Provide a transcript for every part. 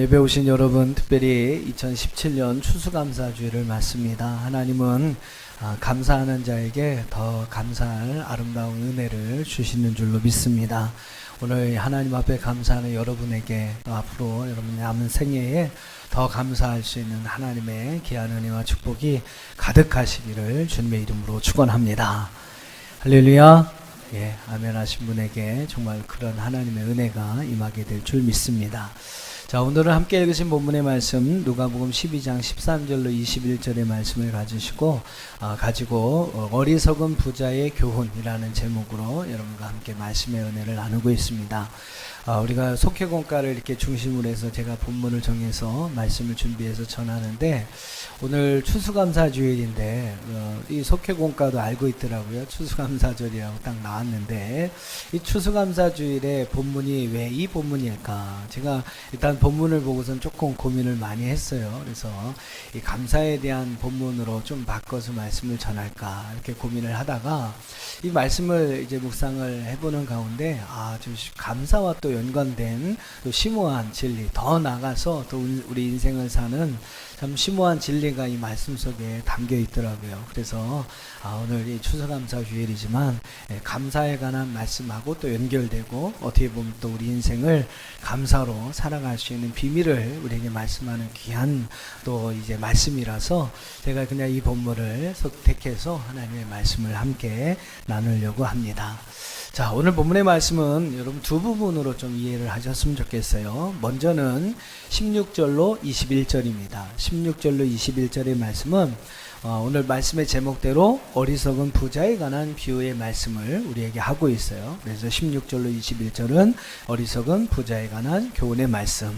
예배 오신 여러분, 특별히 2017년 추수감사주일을 맞습니다. 하나님은 감사하는 자에게 더 감사할 아름다운 은혜를 주시는 줄로 믿습니다. 오늘 하나님 앞에 감사하는 여러분에게 앞으로 여러분 남은 생애에 더 감사할 수 있는 하나님의 귀한 은혜와 축복이 가득하시기를 주님의 이름으로 축원합니다. 할렐루야. 아멘 하신 분에게 정말 그런 하나님의 은혜가 임하게 될 줄 믿습니다. 자, 오늘은 함께 읽으신 본문의 말씀 누가복음 12장 13절로 21절의 말씀을 가지고 어리석은 부자의 교훈이라는 제목으로 여러분과 함께 말씀의 은혜를 나누고 있습니다. 우리가 속회공과를 이렇게 중심으로 해서 제가 본문을 정해서 말씀을 준비해서 전하는데, 오늘 추수감사주일인데 이 속회공과도 알고 있더라고요. 추수감사절이라고 딱 나왔는데, 이 추수감사주일의 본문이 왜 이 본문일까? 제가 일단 본문을 보고선 조금 고민을 많이 했어요. 그래서 이 감사에 대한 본문으로 좀 바꿔서 말씀을 전할까 이렇게 고민을 하다가 이 말씀을 이제 묵상을 해보는 가운데 좀 감사와 또 연관된 또 심오한 진리, 더 나가서 또 우리 인생을 사는 참 심오한 진리가 이 말씀 속에 담겨 있더라고요. 그래서 오늘 이 추수감사 주일이지만 감사에 관한 말씀하고 또 연결되고, 어떻게 보면 또 우리 인생을 감사로 살아갈 수 있는 비밀을 우리에게 말씀하는 귀한 또 이제 말씀이라서 제가 그냥 이 본문을 선택해서 하나님의 말씀을 함께 나누려고 합니다. 자, 오늘 본문의 말씀은 여러분 두 부분으로 좀 이해를 하셨으면 좋겠어요. 먼저는 16절로 21절입니다. 16절로 21절의 말씀은 오늘 말씀의 제목대로 어리석은 부자에 관한 비유의 말씀을 우리에게 하고 있어요. 그래서 16절로 21절은 어리석은 부자에 관한 교훈의 말씀.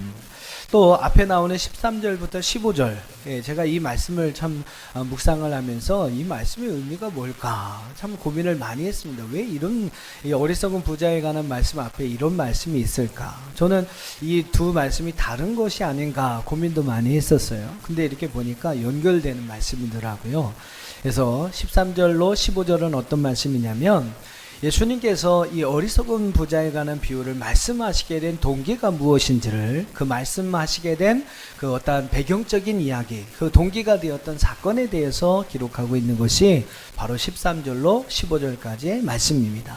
또 앞에 나오는 13절부터 15절, 제가 이 말씀을 참 묵상을 하면서 이 말씀의 의미가 뭘까 참 고민을 많이 했습니다. 왜 이런 어리석은 부자에 관한 말씀 앞에 이런 말씀이 있을까? 저는 이 두 말씀이 다른 것이 아닌가 고민도 많이 했었어요. 근데 이렇게 보니까 연결되는 말씀이더라고요. 그래서 13절로 15절은 어떤 말씀이냐면, 예수님께서 이 어리석은 부자에 관한 비유를 말씀하시게 된 동기가 무엇인지를, 그 말씀하시게 된 그 어떠한 배경적인 이야기, 그 동기가 되었던 사건에 대해서 기록하고 있는 것이 바로 13절로 15절까지의 말씀입니다.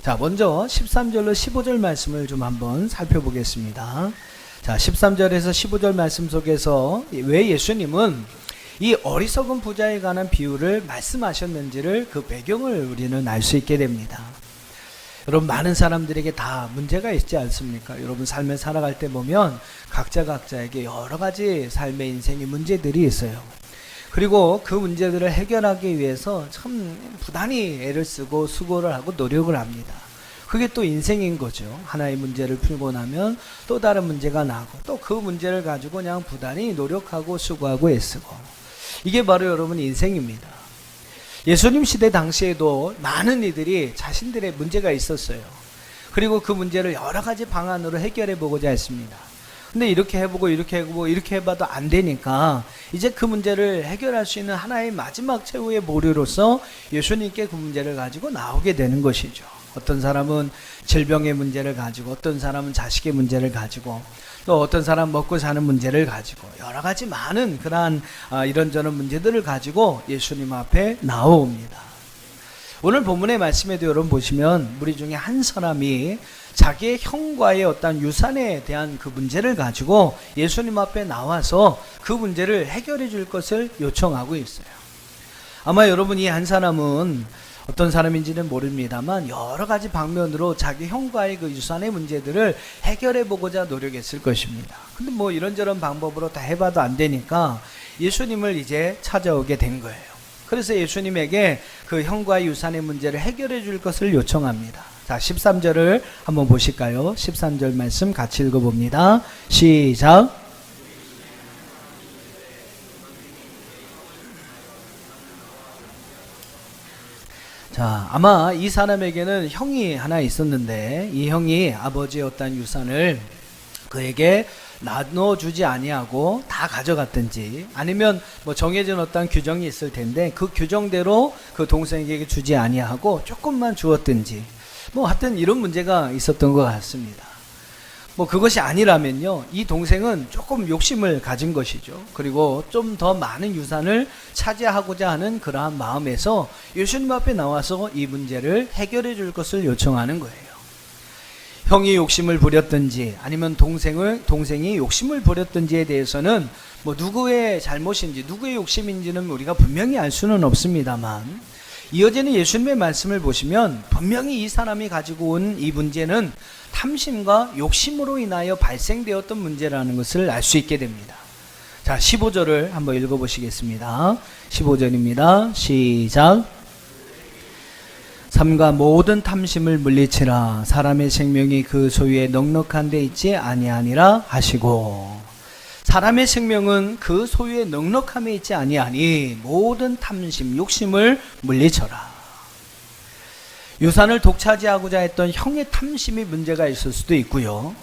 자, 먼저 13절로 15절 말씀을 좀 한번 살펴보겠습니다. 자, 13절에서 15절 말씀 속에서 왜 예수님은 이 어리석은 부자에 관한 비유를 말씀하셨는지를, 그 배경을 우리는 알 수 있게 됩니다. 여러분, 많은 사람들에게 다 문제가 있지 않습니까? 여러분 삶을 살아갈 때 보면 각자에게 여러 가지 삶의 인생의 문제들이 있어요. 그리고 그 문제들을 해결하기 위해서 참 부단히 애를 쓰고 수고를 하고 노력을 합니다. 그게 또 인생인 거죠. 하나의 문제를 풀고 나면 또 다른 문제가 나고, 또 그 문제를 가지고 그냥 부단히 노력하고 수고하고 애쓰고, 이게 바로 여러분 인생입니다. 예수님 시대 당시에도 많은 이들이 자신들의 문제가 있었어요. 그리고 그 문제를 여러 가지 방안으로 해결해 보고자 했습니다. 근데 이렇게 해보고 이렇게 해보고 이렇게 해봐도 안 되니까 이제 그 문제를 해결할 수 있는 하나의 마지막 최후의 보루로서 예수님께 그 문제를 가지고 나오게 되는 것이죠. 어떤 사람은 질병의 문제를 가지고, 어떤 사람은 자식의 문제를 가지고, 또 어떤 사람 먹고 사는 문제를 가지고, 여러 가지 많은 그러한 이런저런 문제들을 가지고 예수님 앞에 나옵니다. 오늘 본문의 말씀에도 여러분 보시면 무리 중에 한 사람이 자기의 형과의 어떤 유산에 대한 그 문제를 가지고 예수님 앞에 나와서 그 문제를 해결해 줄 것을 요청하고 있어요. 아마 여러분 이 한 사람은 어떤 사람인지는 모릅니다만 여러 가지 방면으로 자기 형과의 그 유산의 문제들을 해결해 보고자 노력했을 것입니다. 근데 뭐 이런저런 방법으로 다 해봐도 안 되니까 예수님을 이제 찾아오게 된 거예요. 그래서 예수님에게 그 형과의 유산의 문제를 해결해 줄 것을 요청합니다. 자, 13절을 한번 보실까요? 13절 말씀 같이 읽어봅니다. 시작. 자, 아마 이 사람에게는 형이 하나 있었는데, 이 형이 아버지의 어떤 유산을 그에게 나눠주지 아니하고 다 가져갔든지, 아니면 뭐 정해진 어떤 규정이 있을 텐데 그 규정대로 그 동생에게 주지 아니하고 조금만 주었든지, 뭐 하여튼 이런 문제가 있었던 것 같습니다. 뭐 그것이 아니라면요, 이 동생은 조금 욕심을 가진 것이죠. 그리고 좀 더 많은 유산을 차지하고자 하는 그러한 마음에서 예수님 앞에 나와서 이 문제를 해결해 줄 것을 요청하는 거예요. 형이 욕심을 부렸든지 아니면 동생이 욕심을 부렸든지에 대해서는 뭐 누구의 잘못인지 누구의 욕심인지는 우리가 분명히 알 수는 없습니다만, 이어지는 예수님의 말씀을 보시면 분명히 이 사람이 가지고 온 이 문제는 탐심과 욕심으로 인하여 발생되었던 문제라는 것을 알 수 있게 됩니다. 자, 15절을 한번 읽어보시겠습니다. 15절입니다. 시작. 삼가 모든 탐심을 물리치라. 사람의 생명이 그 소유에 넉넉한 데 있지 아니하니라 하시고, 사람의 생명은 그 소유에 넉넉함에 있지 아니하니 모든 탐심, 욕심을 물리쳐라. 유산을 독차지하고자 했던 형의 탐심이 문제가 있을 수도 있고요,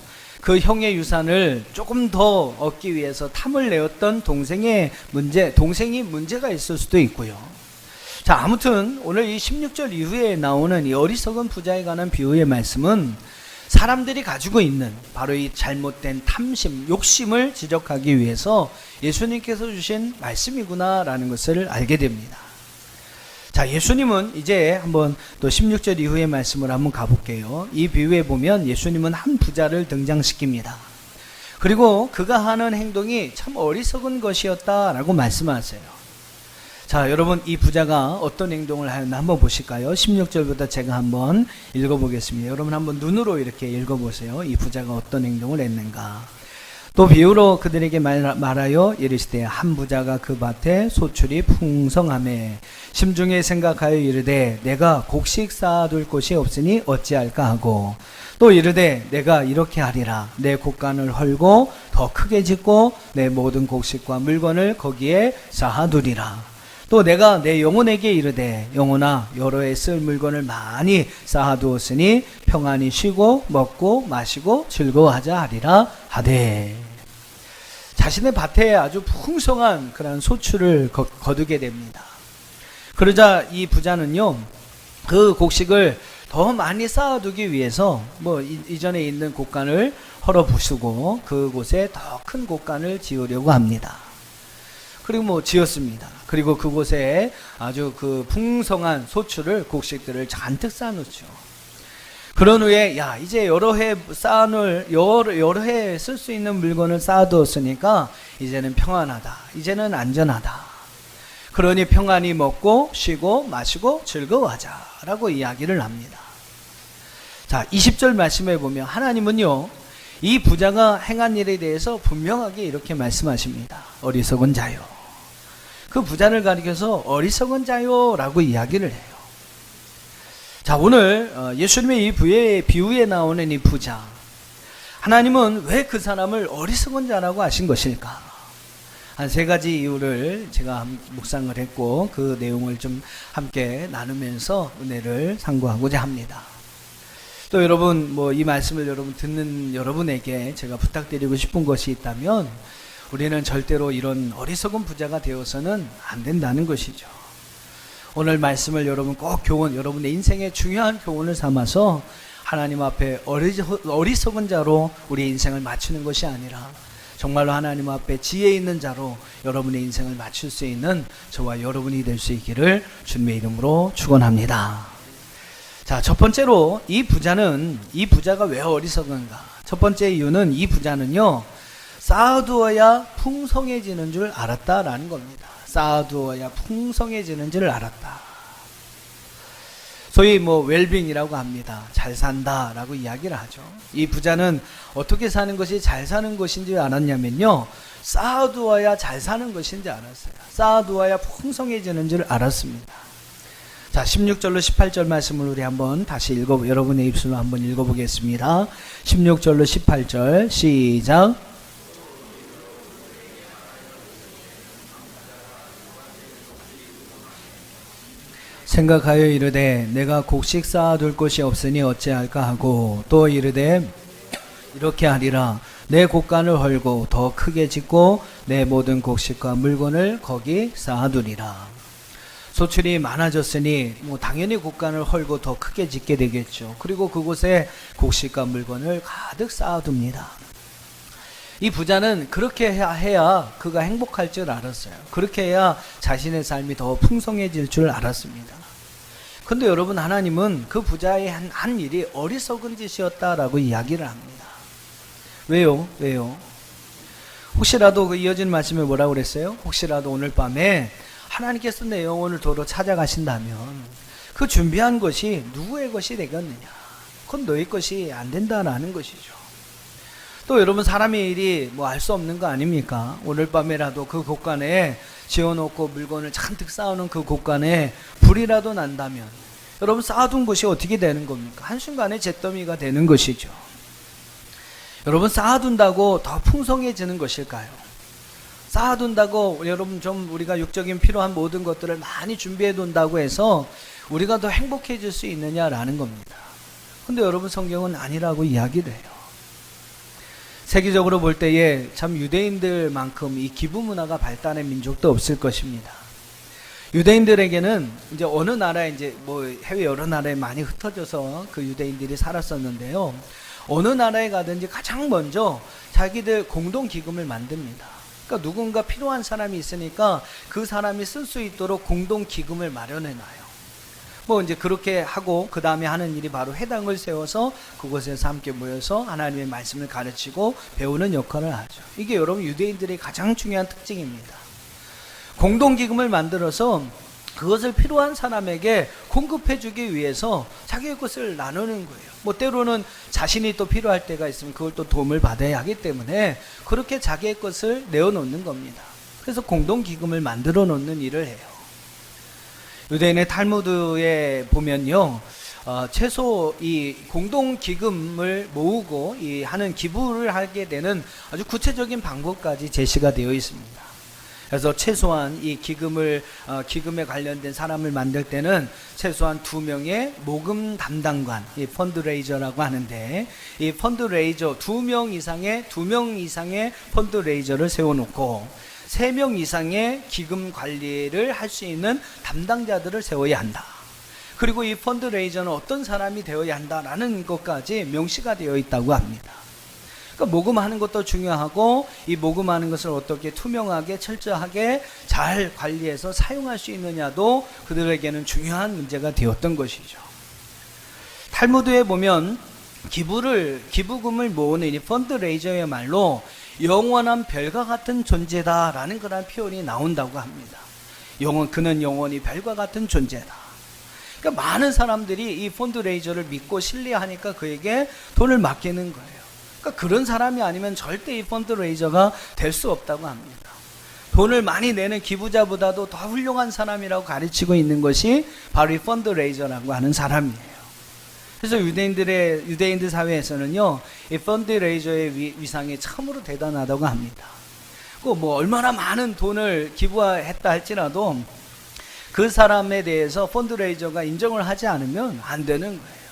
그 형의 유산을 조금 더 얻기 위해서 탐을 내었던 동생이 문제가 있을 수도 있고요. 자, 아무튼 오늘 이 16절 이후에 나오는 이 어리석은 부자에 관한 비유의 말씀은 사람들이 가지고 있는 바로 이 잘못된 탐심, 욕심을 지적하기 위해서 예수님께서 주신 말씀이구나라는 것을 알게 됩니다. 자, 예수님은 이제 한번 또 16절 이후의 말씀을 한번 가볼게요. 이 비유에 보면 예수님은 한 부자를 등장시킵니다. 그리고 그가 하는 행동이 참 어리석은 것이었다라고 말씀하세요. 자, 여러분, 이 부자가 어떤 행동을 하였나 한번 보실까요? 16절부터 제가 한번 읽어보겠습니다. 여러분 한번 눈으로 이렇게 읽어보세요. 이 부자가 어떤 행동을 했는가. 또 비유로 그들에게 말하여 이르시되, 한 부자가 그 밭에 소출이 풍성하매 심중에 생각하여 이르되, 내가 곡식 쌓아둘 곳이 없으니 어찌할까 하고, 또 이르되, 내가 이렇게 하리라. 내 곡간을 헐고 더 크게 짓고 내 모든 곡식과 물건을 거기에 쌓아두리라. 또 내가 내 영혼에게 이르되, 영혼아, 여러 해 쓸 물건을 많이 쌓아두었으니 평안히 쉬고 먹고 마시고 즐거워하자 하리라 하되, 자신의 밭에 아주 풍성한 그런 소출을 거두게 됩니다. 그러자 이 부자는요, 그 곡식을 더 많이 쌓아두기 위해서 뭐 이전에 있는 곡간을 헐어부수고 그곳에 더 큰 곡간을 지으려고 합니다. 그리고 뭐 지었습니다. 그리고 그곳에 아주 그 풍성한 소출을, 곡식들을 잔뜩 쌓아놓죠. 그런 후에, 야, 이제 여러 해 쓸 수 있는 물건을 쌓아두었으니까 이제는 평안하다, 이제는 안전하다, 그러니 평안히 먹고 쉬고 마시고 즐거워하자라고 이야기를 합니다. 자, 20절 말씀에 보면 하나님은요, 이 부자가 행한 일에 대해서 분명하게 이렇게 말씀하십니다. 어리석은 자요. 그 부자를 가리켜서 어리석은 자요라고 이야기를 해요. 자, 오늘 예수님의 이 비유에 나오는 이 부자, 하나님은 왜 그 사람을 어리석은 자라고 하신 것일까? 한 세 가지 이유를 제가 묵상을 했고, 그 내용을 좀 함께 나누면서 은혜를 상고하고자 합니다. 또 여러분, 뭐 이 말씀을 여러분 듣는 여러분에게 제가 부탁드리고 싶은 것이 있다면, 우리는 절대로 이런 어리석은 부자가 되어서는 안 된다는 것이죠. 오늘 말씀을 여러분 꼭 여러분의 인생의 중요한 교훈을 삼아서 하나님 앞에 어리석은 자로 우리 인생을 맞추는 것이 아니라, 정말로 하나님 앞에 지혜 있는 자로 여러분의 인생을 맞출 수 있는 저와 여러분이 될 수 있기를 주님의 이름으로 축원합니다. 자, 첫 번째로 이 부자가 왜 어리석은가? 첫 번째 이유는 이 부자는요, 쌓아두어야 풍성해지는 줄 알았다라는 겁니다. 쌓아두어야 풍성해지는 줄 알았다. 소위 뭐 웰빙이라고 합니다. 잘 산다라고 이야기를 하죠. 이 부자는 어떻게 사는 것이 잘 사는 것인지 알았냐면요, 쌓아두어야 잘 사는 것인지 알았어요. 쌓아두어야 풍성해지는 줄 알았습니다. 자, 16절로 18절 말씀을 우리 한번 다시 여러분의 입술로 한번 읽어보겠습니다. 16절로 18절 시작. 생각하여 이르되, 내가 곡식 쌓아둘 곳이 없으니 어찌할까 하고, 또 이르되 이렇게 하리라. 내 곡간을 헐고 더 크게 짓고 내 모든 곡식과 물건을 거기 쌓아두리라. 소출이 많아졌으니 뭐 당연히 곳간을 헐고 더 크게 짓게 되겠죠. 그리고 그곳에 곡식과 물건을 가득 쌓아둡니다. 이 부자는 그렇게 해야 그가 행복할 줄 알았어요. 그렇게 해야 자신의 삶이 더 풍성해질 줄 알았습니다. 근데 여러분, 하나님은 그 부자의 한 일이 어리석은 짓이었다라고 이야기를 합니다. 왜요? 혹시라도 그 이어진 말씀에 뭐라고 그랬어요? 혹시라도 오늘 밤에 하나님께서 내 영혼을 도로 찾아가신다면 그 준비한 것이 누구의 것이 되겠느냐? 그건 너의 것이 안 된다라는 것이죠. 또 여러분, 사람의 일이 뭐 알 수 없는 거 아닙니까? 오늘 밤에라도 그 곳간에 지어놓고 물건을 잔뜩 쌓아놓은 그 곳간에 불이라도 난다면 여러분, 쌓아둔 것이 어떻게 되는 겁니까? 한순간에 잿더미가 되는 것이죠. 여러분, 쌓아둔다고 더 풍성해지는 것일까요? 쌓아둔다고 여러분 좀 우리가 육적인 필요한 모든 것들을 많이 준비해둔다고 해서 우리가 더 행복해질 수 있느냐라는 겁니다. 근데 여러분, 성경은 아니라고 이야기를 해요. 세계적으로 볼 때에 참 유대인들만큼 이 기부 문화가 발달한 민족도 없을 것입니다. 유대인들에게는 이제 어느 나라에 이제 뭐 해외 여러 나라에 많이 흩어져서 그 유대인들이 살았었는데요. 어느 나라에 가든지 가장 먼저 자기들 공동 기금을 만듭니다. 그러니까 누군가 필요한 사람이 있으니까 그 사람이 쓸 수 있도록 공동 기금을 마련해 놔요. 뭐 이제 그렇게 하고 그 다음에 하는 일이 바로 회당을 세워서 그곳에서 함께 모여서 하나님의 말씀을 가르치고 배우는 역할을 하죠. 이게 여러분 유대인들의 가장 중요한 특징입니다. 공동기금을 만들어서 그것을 필요한 사람에게 공급해 주기 위해서 자기의 것을 나누는 거예요. 뭐 때로는 자신이 또 필요할 때가 있으면 그걸 또 도움을 받아야 하기 때문에 그렇게 자기의 것을 내어놓는 겁니다. 그래서 공동기금을 만들어 놓는 일을 해요. 유대인의 탈무드에 보면요, 최소 이 공동기금을 모으고 이 하는 기부를 하게 되는 아주 구체적인 방법까지 제시가 되어 있습니다. 그래서 최소한 이 기금에 관련된 사람을 만들 때는 최소한 2명의 모금 담당관, 이 펀드레이저라고 하는데, 이 펀드레이저 2명 이상의 펀드레이저를 세워놓고 3명 이상의 기금 관리를 할 수 있는 담당자들을 세워야 한다. 그리고 이 펀드레이저는 어떤 사람이 되어야 한다라는 것까지 명시가 되어 있다고 합니다. 그러니까 모금하는 것도 중요하고 이 모금하는 것을 어떻게 투명하게 철저하게 잘 관리해서 사용할 수 있느냐도 그들에게는 중요한 문제가 되었던 것이죠. 탈무드에 보면 기부금을 모으는 이 펀드레이저야말로 영원한 별과 같은 존재다라는 그런 표현이 나온다고 합니다. 그는 영원히 별과 같은 존재다. 그러니까 많은 사람들이 이 펀드레이저를 믿고 신뢰하니까 그에게 돈을 맡기는 거예요. 그러니까 그런 사람이 아니면 절대 이 펀드레이저가 될 수 없다고 합니다. 돈을 많이 내는 기부자보다도 더 훌륭한 사람이라고 가르치고 있는 것이 바로 이 펀드레이저라고 하는 사람이에요. 그래서 유대인들 사회에서는요, 이 펀드레이저의 위상이 참으로 대단하다고 합니다. 뭐 얼마나 많은 돈을 기부했다 할지라도 그 사람에 대해서 펀드레이저가 인정을 하지 않으면 안 되는 거예요.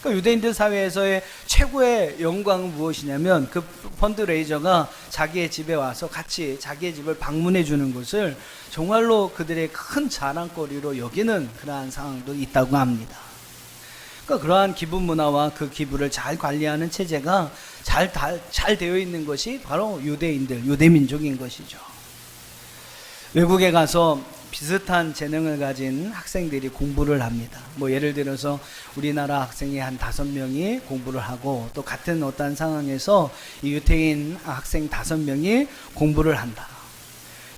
그러니까 유대인들 사회에서의 최고의 영광은 무엇이냐면 그 펀드레이저가 자기의 집에 와서 같이 자기의 집을 방문해 주는 것을 정말로 그들의 큰 자랑거리로 여기는 그러한 상황도 있다고 합니다. 그러니까 그러한 기부 문화와 그 기부를 잘 관리하는 체제가 잘 되어 있는 것이 바로 유대민족인 것이죠. 외국에 가서 비슷한 재능을 가진 학생들이 공부를 합니다. 뭐 예를 들어서 우리나라 학생이 한 5명이 공부를 하고 또 같은 어떤 상황에서 이 유태인 학생 5명이 공부를 한다.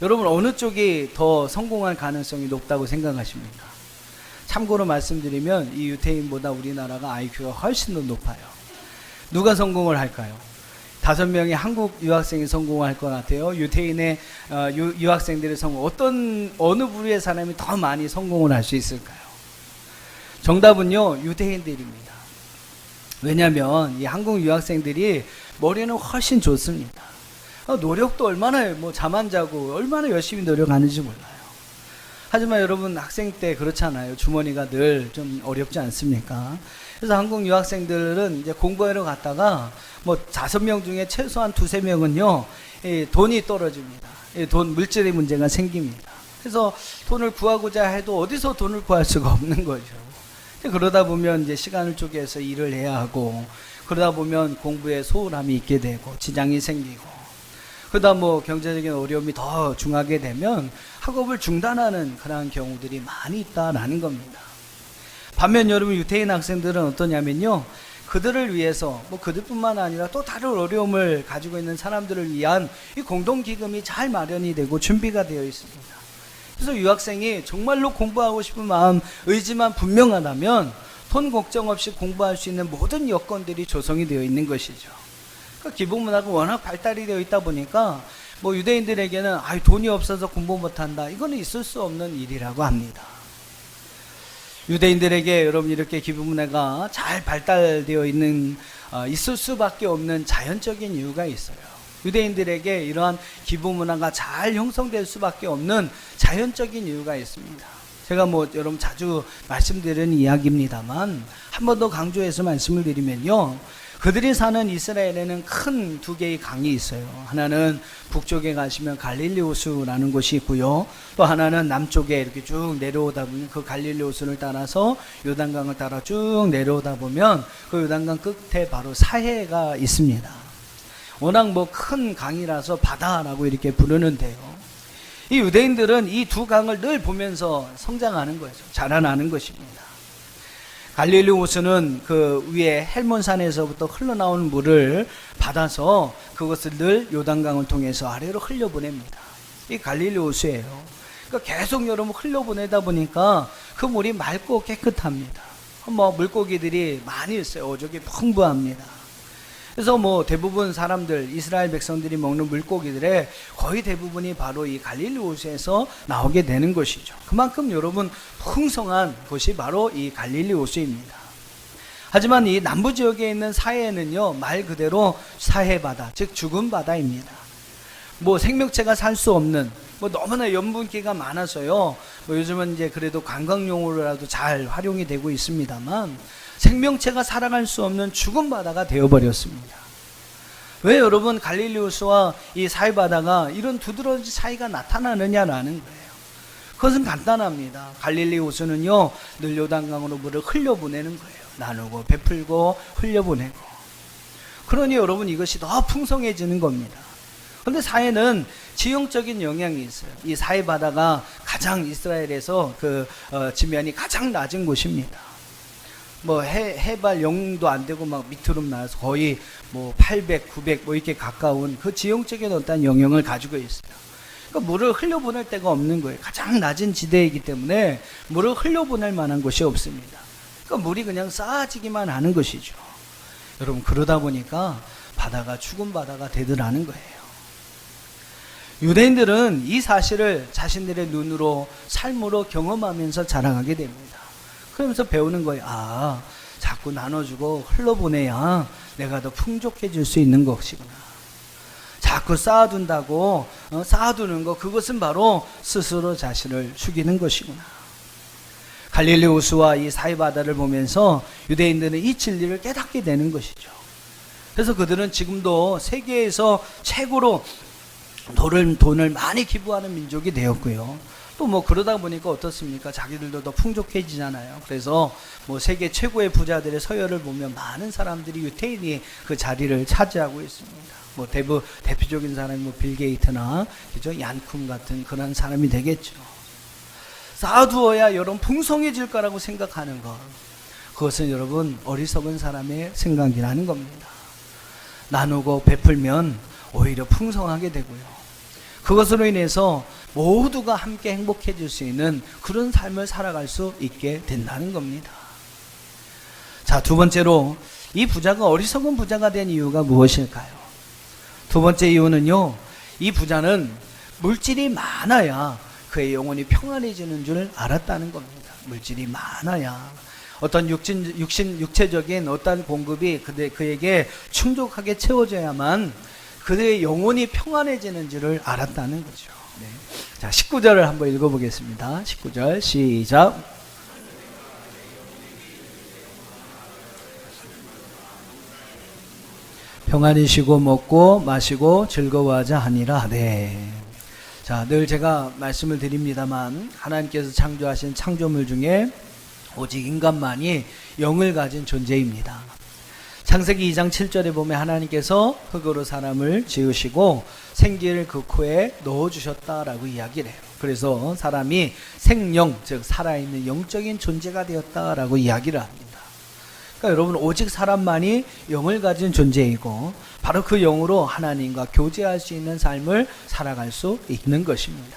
여러분, 어느 쪽이 더 성공할 가능성이 높다고 생각하십니까? 참고로 말씀드리면 이 유태인보다 우리나라가 IQ가 훨씬 더 높아요. 누가 성공을 할까요? 5명의 한국 유학생이 성공할 것 같아요. 유태인의 유학생들의 성공, 어느 부류의 사람이 더 많이 성공을 할 수 있을까요? 정답은요, 유대인들입니다. 왜냐하면 이 한국 유학생들이 머리는 훨씬 좋습니다. 노력도 얼마나 잠 안 자고 얼마나 열심히 노력하는지 몰라요. 하지만 여러분, 학생 때 그렇잖아요. 주머니가 늘 좀 어렵지 않습니까? 그래서 한국 유학생들은 이제 공부하러 갔다가 5명 중에 최소한 2-3명은요, 돈이 떨어집니다. 물질의 문제가 생깁니다. 그래서 돈을 구하고자 해도 어디서 돈을 구할 수가 없는 거죠. 그러다 보면 이제 시간을 쪼개서 일을 해야 하고, 그러다 보면 공부에 소홀함이 있게 되고 지장이 생기고, 그러다 뭐 경제적인 어려움이 더 중하게 되면 학업을 중단하는 그러한 경우들이 많이 있다라는 겁니다. 반면 여러분, 유태인 학생들은 어떠냐면요, 그들을 위해서, 뭐 그들뿐만 아니라 또 다른 어려움을 가지고 있는 사람들을 위한 이 공동기금이 잘 마련이 되고 준비가 되어 있습니다. 그래서 유학생이 정말로 공부하고 싶은 마음, 의지만 분명하다면 돈 걱정 없이 공부할 수 있는 모든 여건들이 조성이 되어 있는 것이죠. 그러니까 기본문화가 워낙 발달이 되어 있다 보니까 뭐 유대인들에게는 돈이 없어서 공부 못한다, 이거는 있을 수 없는 일이라고 합니다. 유대인들에게 여러분 이렇게 기본문화가 잘 발달되어 있는 있을 수밖에 없는 자연적인 이유가 있어요. 유대인들에게 이러한 기본문화가 잘 형성될 수밖에 없는 자연적인 이유가 있습니다. 제가 뭐 여러분 자주 말씀드리는 이야기입니다만 한 번 더 강조해서 말씀을 드리면요, 그들이 사는 이스라엘에는 큰 두 개의 강이 있어요. 하나는 북쪽에 가시면 갈릴리 호수라는 곳이 있고요, 또 하나는 남쪽에 이렇게 쭉 내려오다 보면 그 갈릴리 호수를 따라서 요단강을 따라 쭉 내려오다 보면 그 요단강 끝에 바로 사해가 있습니다. 워낙 뭐 큰 강이라서 바다라고 이렇게 부르는데요, 이 유대인들은 이 두 강을 늘 보면서 성장하는 거죠. 자라나는 것입니다. 갈릴리 호수는 그 위에 헬몬산에서부터 흘러나오는 물을 받아서 그것을 늘 요단강을 통해서 아래로 흘려보냅니다. 이 갈릴리 호수예요. 그러니까 계속 여러분 흘려보내다 보니까 그 물이 맑고 깨끗합니다. 뭐 물고기들이 많이 있어요. 어족이 풍부합니다. 그래서 뭐 대부분 사람들, 이스라엘 백성들이 먹는 물고기들의 거의 대부분이 바로 이 갈릴리 호수에서 나오게 되는 것이죠. 그만큼 여러분 풍성한 곳이 바로 이 갈릴리 호수입니다. 하지만 이 남부 지역에 있는 사해는요, 말 그대로 사해바다, 즉 죽은 바다입니다. 뭐 생명체가 살 수 없는, 뭐 너무나 염분기가 많아서요, 뭐 요즘은 이제 그래도 관광용으로라도 잘 활용이 되고 있습니다만 생명체가 살아갈 수 없는 죽은 바다가 되어버렸습니다. 왜 여러분 갈릴리 호수와 이 사해바다가 이런 두드러진 차이가 나타나느냐라는 거예요. 그것은 간단합니다. 갈릴리 호수는요, 늘 요단강으로 물을 흘려보내는 거예요. 나누고 베풀고 흘려보내고. 그러니 여러분 이것이 더 풍성해지는 겁니다. 그런데 사해는 지형적인 영향이 있어요. 이 사해바다가 가장 이스라엘에서 지면이 가장 낮은 곳입니다. 뭐 해발 0도 안 되고 막 밑으로 나와서 거의 뭐 800, 900 뭐 이렇게 가까운 그 지형적인 어떤 영향을 가지고 있어요. 그러니까 물을 흘려보낼 데가 없는 거예요. 가장 낮은 지대이기 때문에 물을 흘려보낼 만한 곳이 없습니다. 그러니까 물이 그냥 쌓아지기만 하는 것이죠. 여러분 그러다 보니까 바다가 죽은 바다가 되더라는 거예요. 유대인들은 이 사실을 자신들의 눈으로, 삶으로 경험하면서 자라가게 됩니다. 그러면서 배우는 거예요. 자꾸 나눠주고 흘러보내야 내가 더 풍족해질 수 있는 것이구나. 자꾸 쌓아둔다고 쌓아두는 거, 그것은 바로 스스로 자신을 죽이는 것이구나. 갈릴리 호수와 이 사해바다를 보면서 유대인들은 이 진리를 깨닫게 되는 것이죠. 그래서 그들은 지금도 세계에서 최고로 돈을 많이 기부하는 민족이 되었고요. 또 뭐 그러다 보니까 어떻습니까? 자기들도 더 풍족해지잖아요. 그래서 뭐 세계 최고의 부자들의 서열을 보면 많은 사람들이 유태인이 그 자리를 차지하고 있습니다. 뭐 대표적인 사람이 뭐 빌 게이트나 그죠? 얀쿰 같은 그런 사람이 되겠죠. 쌓아두어야 여러분 풍성해질 거라고 생각하는 것, 그것은 여러분 어리석은 사람의 생각이라는 겁니다. 나누고 베풀면 오히려 풍성하게 되고요, 그것으로 인해서 모두가 함께 행복해질 수 있는 그런 삶을 살아갈 수 있게 된다는 겁니다. 자, 두 번째로 이 부자가 어리석은 부자가 된 이유가 무엇일까요? 두 번째 이유는요, 이 부자는 물질이 많아야 그의 영혼이 평안해지는 줄 알았다는 겁니다. 물질이 많아야 어떤 육체적인 어떤 공급이 그에게 충족하게 채워져야만 그의 영혼이 평안해지는 줄을 알았다는 거죠. 네. 자, 19절을 한번 읽어보겠습니다. 19절 시작. 평안히 쉬고 먹고 마시고 즐거워하자 하니라. 네. 자, 늘 제가 말씀을 드립니다만 하나님께서 창조하신 창조물 중에 오직 인간만이 영을 가진 존재입니다. 창세기 2장 7절에 보면 하나님께서 흙으로 사람을 지으시고 생기를 그 코에 넣어주셨다라고 이야기를 해요. 그래서 사람이 생영, 즉 살아있는 영적인 존재가 되었다라고 이야기를 합니다. 그러니까 여러분, 오직 사람만이 영을 가진 존재이고 바로 그 영으로 하나님과 교제할 수 있는 삶을 살아갈 수 있는 것입니다.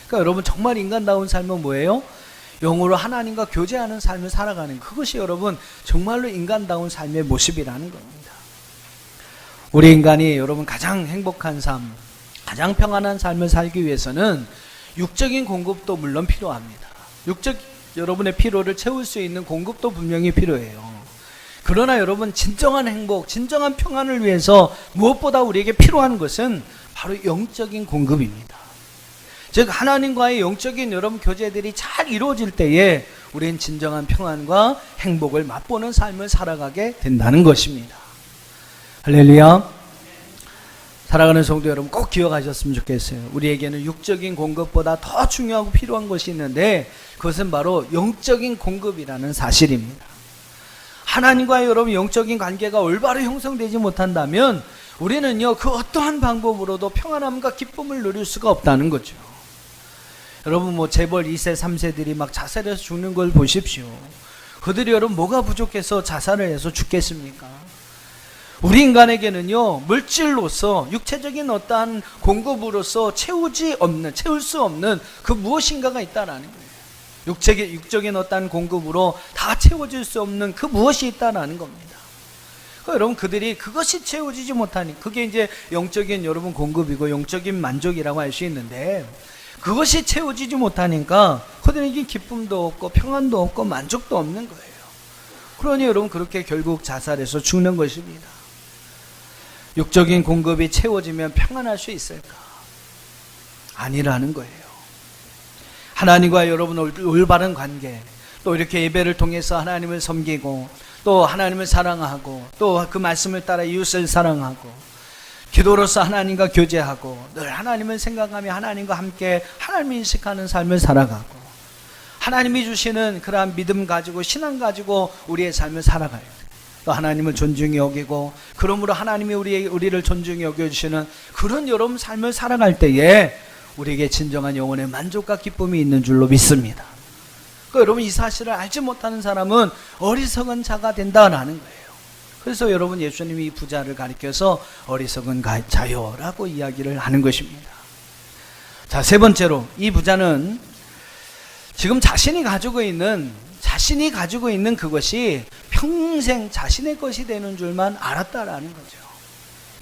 그러니까 여러분, 정말 인간다운 삶은 뭐예요? 영으로 하나님과 교제하는 삶을 살아가는, 그것이 여러분 정말로 인간다운 삶의 모습이라는 겁니다. 우리 인간이 여러분 가장 행복한 삶, 가장 평안한 삶을 살기 위해서는 육적인 공급도 물론 필요합니다. 여러분의 피로를 채울 수 있는 공급도 분명히 필요해요. 그러나 여러분, 진정한 행복, 진정한 평안을 위해서 무엇보다 우리에게 필요한 것은 바로 영적인 공급입니다. 즉 하나님과의 영적인 여러분 교제들이 잘 이루어질 때에 우리는 진정한 평안과 행복을 맛보는 삶을 살아가게 된다는 것입니다. 할렐루야. 사랑하는 성도 여러분, 꼭 기억하셨으면 좋겠어요. 우리에게는 육적인 공급보다 더 중요하고 필요한 것이 있는데 그것은 바로 영적인 공급이라는 사실입니다. 하나님과의 여러분 영적인 관계가 올바로 형성되지 못한다면 우리는요, 그 어떠한 방법으로도 평안함과 기쁨을 누릴 수가 없다는 거죠. 여러분, 재벌 2세 3세들이 막 자살해서 죽는 걸 보십시오. 그들이 여러분 뭐가 부족해서 자살을 해서 죽겠습니까? 우리 인간에게는요, 물질로서 육체적인 어떠한 공급으로서 채울 수 없는 그 무엇인가가 있다라는 거예요. 육적인 어떠한 공급으로 다 채워질 수 없는 그 무엇이 있다라는 겁니다. 여러분, 그들이 그것이 채워지지 못하니, 그게 이제 영적인 여러분 공급이고 영적인 만족이라고 할 수 있는데, 그것이 채워지지 못하니까 그들에게 기쁨도 없고 평안도 없고 만족도 없는 거예요. 그러니 여러분, 그렇게 결국 자살해서 죽는 것입니다. 육적인 공급이 채워지면 평안할 수 있을까? 아니라는 거예요. 하나님과 여러분 올바른 관계, 또 이렇게 예배를 통해서 하나님을 섬기고 또 하나님을 사랑하고 또 그 말씀을 따라 이웃을 사랑하고 기도로서 하나님과 교제하고 늘 하나님을 생각하며 하나님과 함께 하나님을 인식하는 삶을 살아가고 하나님이 주시는 그러한 믿음 가지고 신앙 가지고 우리의 삶을 살아가요. 또 하나님을 존중히 여기고 그러므로 하나님이 우리를 존중히 여겨주시는 그런 여러분 삶을 살아갈 때에 우리에게 진정한 영혼의 만족과 기쁨이 있는 줄로 믿습니다. 그러니까 여러분, 이 사실을 알지 못하는 사람은 어리석은 자가 된다라는 거예요. 그래서 여러분, 예수님이 이 부자를 가리켜서 어리석은 자요라고 이야기를 하는 것입니다. 자, 세 번째로, 이 부자는 지금 자신이 가지고 있는 그것이 평생 자신의 것이 되는 줄만 알았다라는 거죠.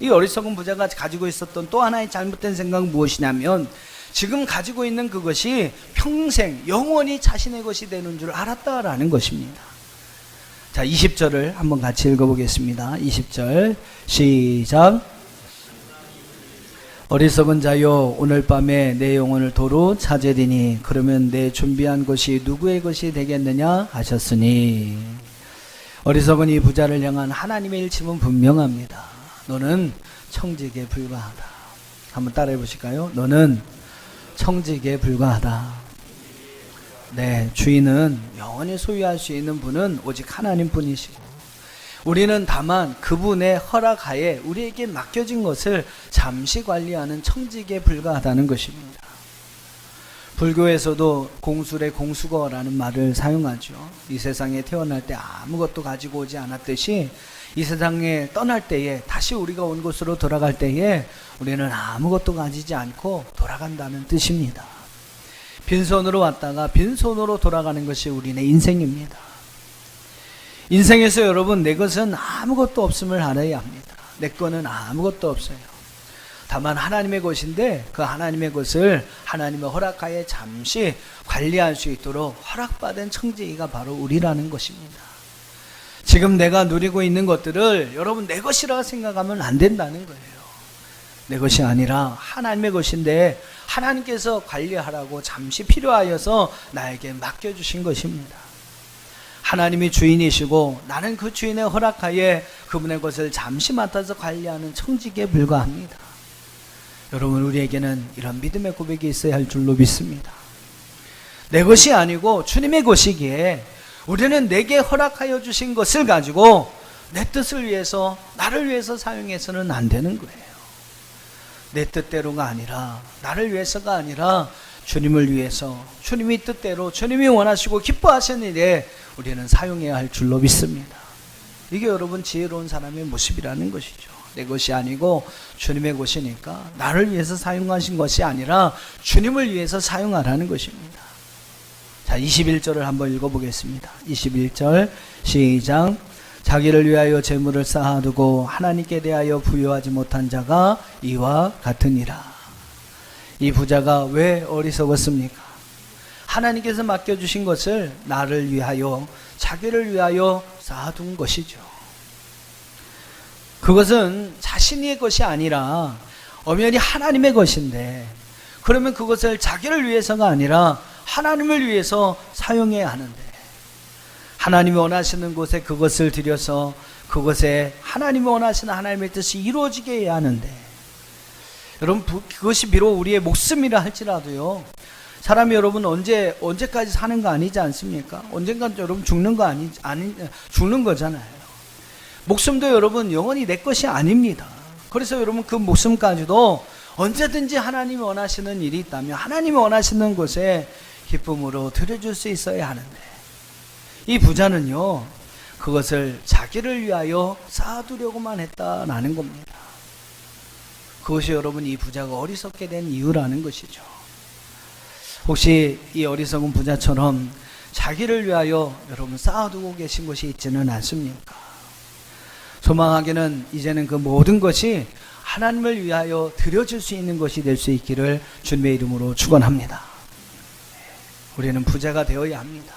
이 어리석은 부자가 가지고 있었던 또 하나의 잘못된 생각은 무엇이냐면, 지금 가지고 있는 그것이 평생 영원히 자신의 것이 되는 줄 알았다라는 것입니다. 자, 20절을 한번 같이 읽어보겠습니다. 20절 시작. 어리석은 자여, 오늘 밤에 내 영혼을 도로 찾으리니 그러면 내 준비한 것이 누구의 것이 되겠느냐 하셨으니. 어리석은 이 부자를 향한 하나님의 일침은 분명합니다. 너는 청직에 불과하다. 한번 따라해 보실까요? 너는 청직에 불과하다. 네, 주인은 영원히 소유할 수 있는 분은 오직 하나님 뿐이시고 우리는 다만 그분의 허락하에 우리에게 맡겨진 것을 잠시 관리하는 청직에 불과하다는 것입니다. 불교에서도 공술의 공수거라는 말을 사용하죠. 이 세상에 태어날 때 아무것도 가지고 오지 않았듯이 이 세상에 떠날 때에, 다시 우리가 온 곳으로 돌아갈 때에 우리는 아무것도 가지지 않고 돌아간다는 뜻입니다. 빈손으로 왔다가 빈손으로 돌아가는 것이 우리의 인생입니다. 인생에서 여러분, 내 것은 아무것도 없음을 알아야 합니다. 내 거는 아무것도 없어요. 다만 하나님의 것인데 그 하나님의 것을 하나님의 허락하에 잠시 관리할 수 있도록 허락받은 청지기가 바로 우리라는 것입니다. 지금 내가 누리고 있는 것들을 여러분 내 것이라 생각하면 안 된다는 거예요. 내 것이 아니라 하나님의 것인데 하나님께서 관리하라고 잠시 필요하여서 나에게 맡겨주신 것입니다. 하나님이 주인이시고 나는 그 주인의 허락하에 그분의 것을 잠시 맡아서 관리하는 청직에 불과합니다. 여러분, 우리에게는 이런 믿음의 고백이 있어야 할 줄로 믿습니다. 내 것이 아니고 주님의 것이기에 우리는 내게 허락하여 주신 것을 가지고 내 뜻을 위해서, 나를 위해서 사용해서는 안 되는 거예요. 내 뜻대로가 아니라, 나를 위해서가 아니라 주님을 위해서, 주님이 뜻대로, 주님이 원하시고 기뻐하시는 일에 우리는 사용해야 할 줄로 믿습니다. 이게 여러분 지혜로운 사람의 모습이라는 것이죠. 내 것이 아니고 주님의 것이니까 나를 위해서 사용하신 것이 아니라 주님을 위해서 사용하라는 것입니다. 자, 21절을 한번 읽어보겠습니다. 21절 시작. 자기를 위하여 재물을 쌓아두고 하나님께 대하여 부여하지 못한 자가 이와 같으니라. 이 부자가 왜 어리석었습니까? 하나님께서 맡겨주신 것을 나를 위하여, 자기를 위하여 쌓아둔 것이죠. 그것은 자신의 것이 아니라 엄연히 하나님의 것인데, 그러면 그것을 자기를 위해서가 아니라 하나님을 위해서 사용해야 하는데, 하나님이 원하시는 곳에 그것을 들여서 그것에 하나님이 원하시는 하나님의 뜻이 이루어지게 해야 하는데, 여러분, 그것이 비록 우리의 목숨이라 할지라도요, 사람이 여러분 언제까지 사는 거 아니지 않습니까? 언젠간 여러분 죽는 거 죽는 거잖아요. 목숨도 여러분 영원히 내 것이 아닙니다. 그래서 여러분 그 목숨까지도 언제든지 하나님이 원하시는 일이 있다면 하나님이 원하시는 곳에 기쁨으로 드려줄 수 있어야 하는데, 이 부자는요, 그것을 자기를 위하여 쌓아두려고만 했다라는 겁니다. 그것이 여러분 이 부자가 어리석게 된 이유라는 것이죠. 혹시 이 어리석은 부자처럼 자기를 위하여 여러분 쌓아두고 계신 것이 있지는 않습니까? 소망하기는 이제는 그 모든 것이 하나님을 위하여 드려질 수 있는 것이 될 수 있기를 주님의 이름으로 축원합니다. 우리는 부자가 되어야 합니다.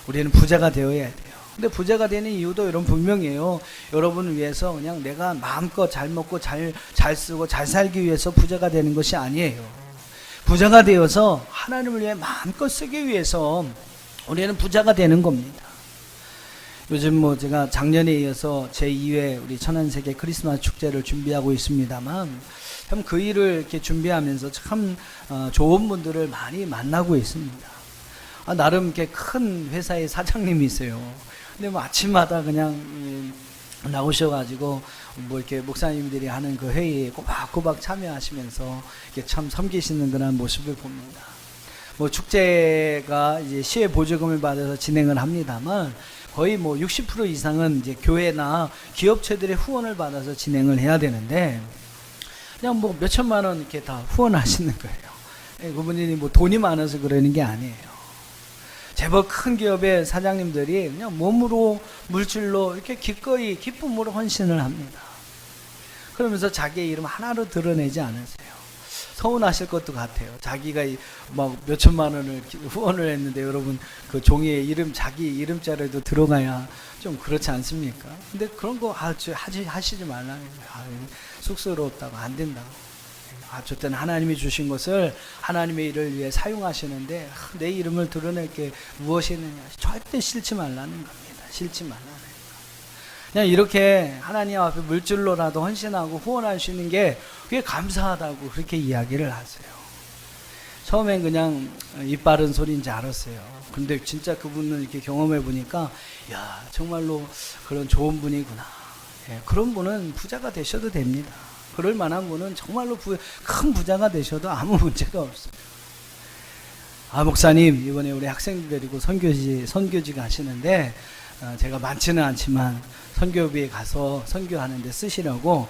우리는 부자가 되어야 돼요. 근데 부자가 되는 이유도 여러분 분명해요. 여러분을 위해서 그냥 내가 마음껏 잘 먹고 잘 쓰고 잘 살기 위해서 부자가 되는 것이 아니에요. 부자가 되어서 하나님을 위해 마음껏 쓰기 위해서 우리는 부자가 되는 겁니다. 요즘 제가 작년에 이어서 제2회 우리 천안세계 크리스마스 축제를 준비하고 있습니다만, 참 그 일을 이렇게 준비하면서 참 좋은 분들을 많이 만나고 있습니다. 나름 이렇게 큰 회사의 사장님이 있어요. 근데 아침마다 그냥 나오셔가지고 이렇게 목사님들이 하는 그 회의에 꼬박꼬박 참여하시면서 이렇게 참 섬기시는 그런 모습을 봅니다. 축제가 이제 시의 보조금을 받아서 진행을 합니다만, 거의 60% 이상은 이제 교회나 기업체들의 후원을 받아서 진행을 해야 되는데, 그냥 몇천만 원 이렇게 다 후원하시는 거예요. 그분이 돈이 많아서 그러는 게 아니에요. 제법 큰 기업의 사장님들이 그냥 몸으로, 물질로 이렇게 기꺼이 기쁨으로 헌신을 합니다. 그러면서 자기의 이름 하나로 드러내지 않으세요. 서운하실 것도 같아요. 자기가 몇천만 원을 후원을 했는데 여러분 그 종이에 자기 이름자리도 들어가야 좀 그렇지 않습니까? 근데 그런 거 하시지 말라는 거예요. 쑥스러웠다고, 안 된다고. 어쨌든 하나님이 주신 것을 하나님의 일을 위해 사용하시는데 내 이름을 드러낼 게 무엇이 있느냐, 절대 싫지 말라는 겁니다. 싫지 말라는 거. 그냥 이렇게 하나님 앞에 물질로라도 헌신하고 후원할 수 있는 게 그게 감사하다고 그렇게 이야기를 하세요. 처음엔 그냥 입 바른 소리인지 알았어요. 근데 진짜 그분을 이렇게 경험해 보니까, 야, 정말로 그런 좋은 분이구나. 예, 그런 분은 부자가 되셔도 됩니다. 그럴 만한 분은 정말로 큰 부자가 되셔도 아무 문제가 없어요. 목사님, 이번에 우리 학생들 데리고 선교지 가시는데, 제가 많지는 않지만 선교비에 가서 선교하는데 쓰시려고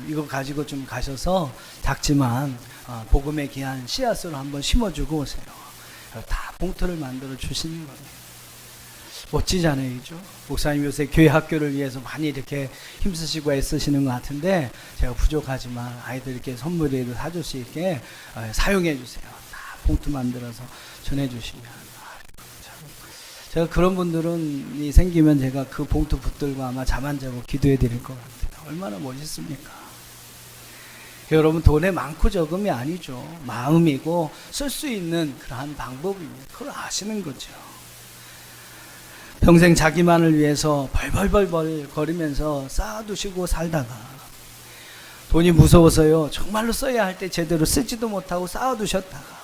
이거 가지고 좀 가셔서 작지만 복음의 귀한 씨앗으로 한번 심어주고 오세요. 다 봉투를 만들어 주시는 거예요. 멋지잖아요, 그죠? 목사님 요새 교회 학교를 위해서 많이 이렇게 힘쓰시고 애쓰시는 것 같은데, 제가 부족하지만 아이들 이렇게 선물이라도 사줄 수 있게 사용해 주세요. 다 봉투 만들어서 전해주시면. 제가 그런 분들이 생기면 제가 그 봉투 붙들고 아마 잠 안 자고 기도해 드릴 것 같아요. 얼마나 멋있습니까? 여러분, 돈의 많고 적음이 아니죠. 마음이고 쓸 수 있는 그러한 방법입니다. 그걸 아시는 거죠. 평생 자기만을 위해서 벌벌벌 거리면서 쌓아두시고 살다가 돈이 무서워서요, 정말로 써야 할 때 제대로 쓰지도 못하고 쌓아두셨다가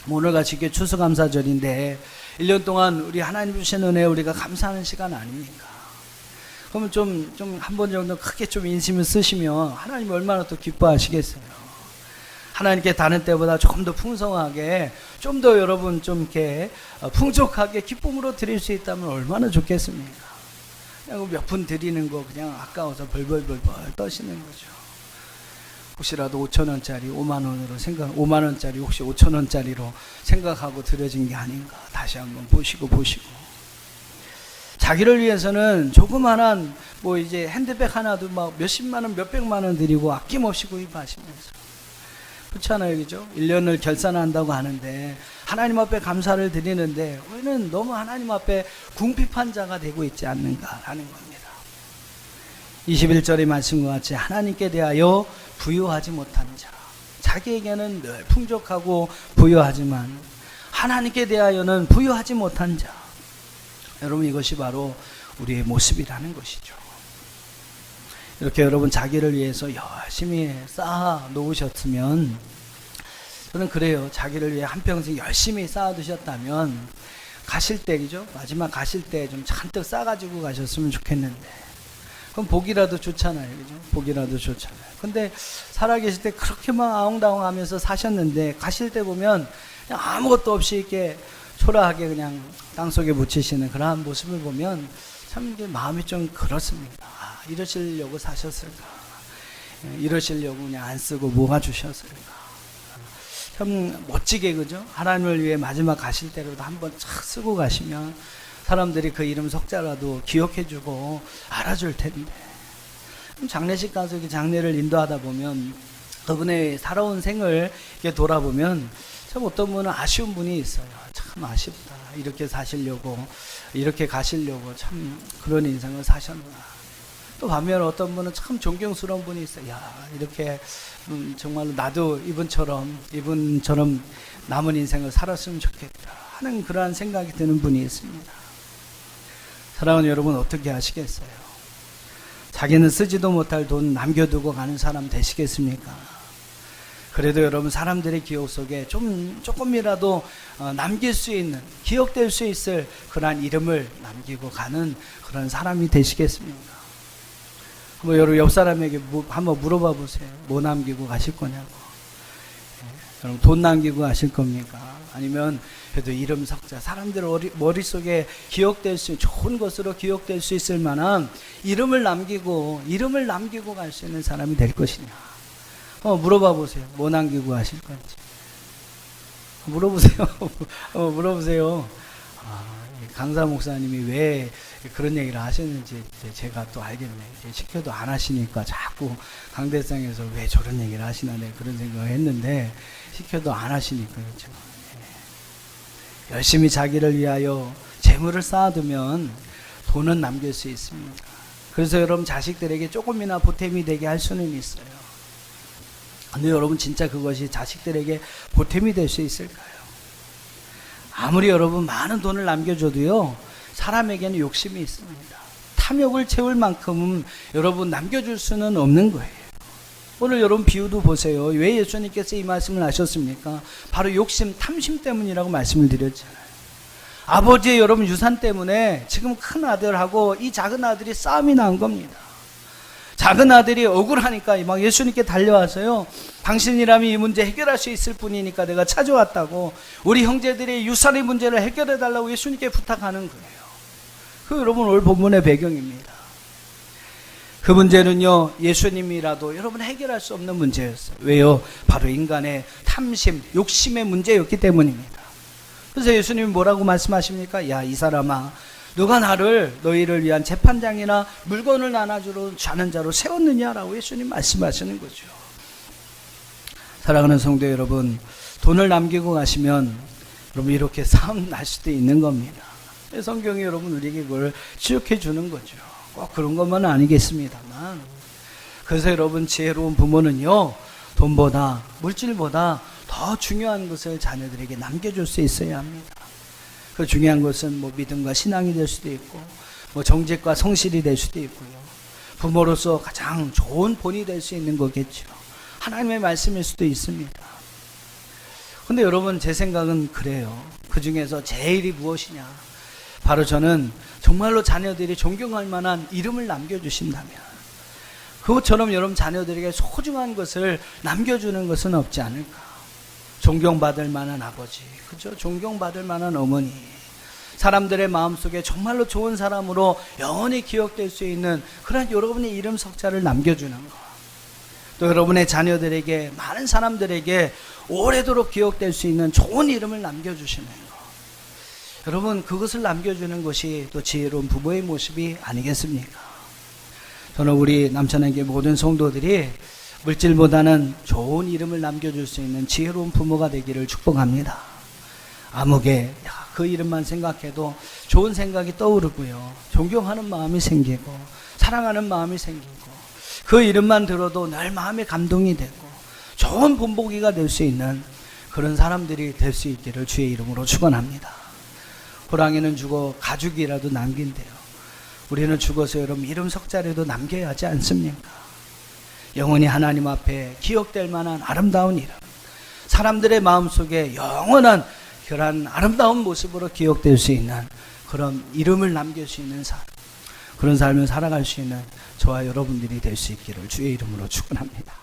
오늘같이 이게 추수감사절인데 1년 동안 우리 하나님 주신 은혜에 우리가 감사하는 시간 아닙니까? 그러면 좀 한 번 정도 크게 좀 인심을 쓰시면 하나님 얼마나 또 기뻐하시겠어요. 하나님께 다른 때보다 조금 더 풍성하게, 좀 더 여러분 좀 이렇게 풍족하게 기쁨으로 드릴 수 있다면 얼마나 좋겠습니까? 그냥 몇 푼 드리는 거 그냥 아까워서 벌벌벌 떠시는 거죠. 혹시라도 5,000원짜리 5만원짜리 혹시 5,000원짜리로 생각하고 드려진 게 아닌가 다시 한번 보시고 자기를 위해서는 조그만한 뭐 이제 핸드백 하나도 막 몇십만원 몇백만원 드리고 아낌없이 구입하시면서, 그렇잖아요, 그죠? 1년을 결산한다고 하는데 하나님 앞에 감사를 드리는데 우리는 너무 하나님 앞에 궁핍한 자가 되고 있지 않는가라는 겁니다. 21절의 말씀과 같이 하나님께 대하여 부유하지 못한 자, 자기에게는 늘 풍족하고 부유하지만 하나님께 대하여는 부유하지 못한 자, 여러분 이것이 바로 우리의 모습이라는 것이죠. 이렇게 여러분 자기를 위해서 열심히 쌓아 놓으셨으면, 저는 그래요, 자기를 위해 한평생 열심히 쌓아 두셨다면 가실 때, 그죠? 마지막 가실 때 좀 잔뜩 싸가지고 가셨으면 좋겠는데, 그럼 복이라도 좋잖아요, 그죠? 복이라도 좋잖아요. 근데 살아계실 때 그렇게 막 아웅다웅 하면서 사셨는데 가실 때 보면 그냥 아무것도 없이 이렇게 초라하게 그냥 땅속에 묻히시는 그러한 모습을 보면 참 이게 마음이 좀 그렇습니다. 이러시려고 사셨을까? 이러시려고 그냥 안 쓰고 뭐가 주셨을까? 참 멋지게, 그죠? 하나님을 위해 마지막 가실 때라도 한번 착 쓰고 가시면 사람들이 그 이름 석자라도 기억해주고 알아줄 텐데, 장례식 가서 이렇게 장례를 인도하다 보면 그분의 살아온 생을 이렇게 돌아보면 참 어떤 분은 아쉬운 분이 있어요. 참 아쉽다. 이렇게 사시려고, 이렇게 가시려고 참 그런 인생을 사셨나. 또 반면 어떤 분은 참 존경스러운 분이 있어요. 야, 이렇게 정말로 나도 이분처럼 남은 인생을 살았으면 좋겠다 하는 그러한 생각이 드는 분이 있습니다. 사랑하는 여러분, 어떻게 하시겠어요? 자기는 쓰지도 못할 돈 남겨두고 가는 사람 되시겠습니까? 그래도 여러분 사람들의 기억 속에 조금이라도 남길 수 있는, 기억될 수 있을 그러한 이름을 남기고 가는 그런 사람이 되시겠습니까? 뭐 여러분 옆 사람에게 한번 물어봐 보세요. 뭐 남기고 가실 거냐고. 여러분 돈 남기고 가실 겁니까? 아니면 그래도 이름 석자, 사람들 머릿속에 기억될 수, 좋은 것으로 기억될 수 있을 만한 이름을 남기고 갈 수 있는 사람이 될 것이냐. 물어봐 보세요. 뭐 남기고 가실 건지. 물어보세요. 강사 목사님이 왜 그런 얘기를 하셨는지 이제 제가 또 알겠네. 이제 시켜도 안 하시니까 자꾸 강대상에서 왜 저런 얘기를 하시나, 네, 그런 생각을 했는데 시켜도 안 하시니까. 그렇죠. 열심히 자기를 위하여 재물을 쌓아두면 돈은 남길 수 있습니다. 그래서 여러분 자식들에게 조금이나 보탬이 되게 할 수는 있어요. 근데 여러분 진짜 그것이 자식들에게 보탬이 될 수 있을까요? 아무리 여러분 많은 돈을 남겨줘도요, 사람에게는 욕심이 있습니다. 탐욕을 채울 만큼은 여러분 남겨줄 수는 없는 거예요. 오늘 여러분 비유도 보세요. 왜 예수님께서 이 말씀을 하셨습니까? 바로 욕심, 탐심 때문이라고 말씀을 드렸잖아요. 아버지의 여러분 유산 때문에 지금 큰 아들하고 이 작은 아들이 싸움이 난 겁니다. 작은 아들이 억울하니까 막 예수님께 달려와서요, 당신이라면 이 문제 해결할 수 있을 뿐이니까 내가 찾아왔다고 우리 형제들의 유산의 문제를 해결해 달라고 예수님께 부탁하는 거예요. 그 여러분 오늘 본문의 배경입니다. 그 문제는요, 예수님이라도 여러분 해결할 수 없는 문제였어요. 왜요? 바로 인간의 탐심, 욕심의 문제였기 때문입니다. 그래서 예수님이 뭐라고 말씀하십니까? 야, 이 사람아, 누가 너희를 위한 재판장이나 물건을 나눠주러 자는 자로 세웠느냐라고 예수님 말씀하시는 거죠. 사랑하는 성도 여러분, 돈을 남기고 가시면 여러분 이렇게 싸움 날 수도 있는 겁니다. 성경이 여러분 우리에게 그걸 지적해 주는 거죠. 꼭 그런 것만은 아니겠습니다만, 그래서 여러분 지혜로운 부모는요, 돈보다 물질보다 더 중요한 것을 자녀들에게 남겨줄 수 있어야 합니다. 그 중요한 것은 뭐 믿음과 신앙이 될 수도 있고, 뭐 정직과 성실이 될 수도 있고요, 부모로서 가장 좋은 본이 될 수 있는 거겠죠. 하나님의 말씀일 수도 있습니다. 근데 여러분, 제 생각은 그래요. 그 중에서 제일이 무엇이냐? 바로 저는 정말로 자녀들이 존경할 만한 이름을 남겨주신다면, 그것처럼 여러분 자녀들에게 소중한 것을 남겨주는 것은 없지 않을까? 존경받을 만한 아버지, 그죠? 존경받을 만한 어머니, 사람들의 마음속에 정말로 좋은 사람으로 영원히 기억될 수 있는 그런 여러분의 이름 석자를 남겨주는 것. 또 여러분의 자녀들에게, 많은 사람들에게 오래도록 기억될 수 있는 좋은 이름을 남겨주시는 것. 여러분, 그것을 남겨주는 것이 또 지혜로운 부모의 모습이 아니겠습니까? 저는 우리 남천행교 모든 성도들이 물질보다는 좋은 이름을 남겨줄 수 있는 지혜로운 부모가 되기를 축복합니다. 아무개, 그 이름만 생각해도 좋은 생각이 떠오르고요, 존경하는 마음이 생기고 사랑하는 마음이 생기고, 그 이름만 들어도 늘 마음에 감동이 되고 좋은 본보기가 될 수 있는 그런 사람들이 될 수 있기를 주의 이름으로 축원합니다. 호랑이는 죽어 가죽이라도 남긴대요. 우리는 죽어서 여러분 이름 석자라도 남겨야 하지 않습니까? 영원히 하나님 앞에 기억될 만한 아름다운 이름, 사람들의 마음속에 영원한 그런 아름다운 모습으로 기억될 수 있는 그런 이름을 남길 수 있는 삶, 그런 삶을 살아갈 수 있는 저와 여러분들이 될 수 있기를 주의 이름으로 축원합니다.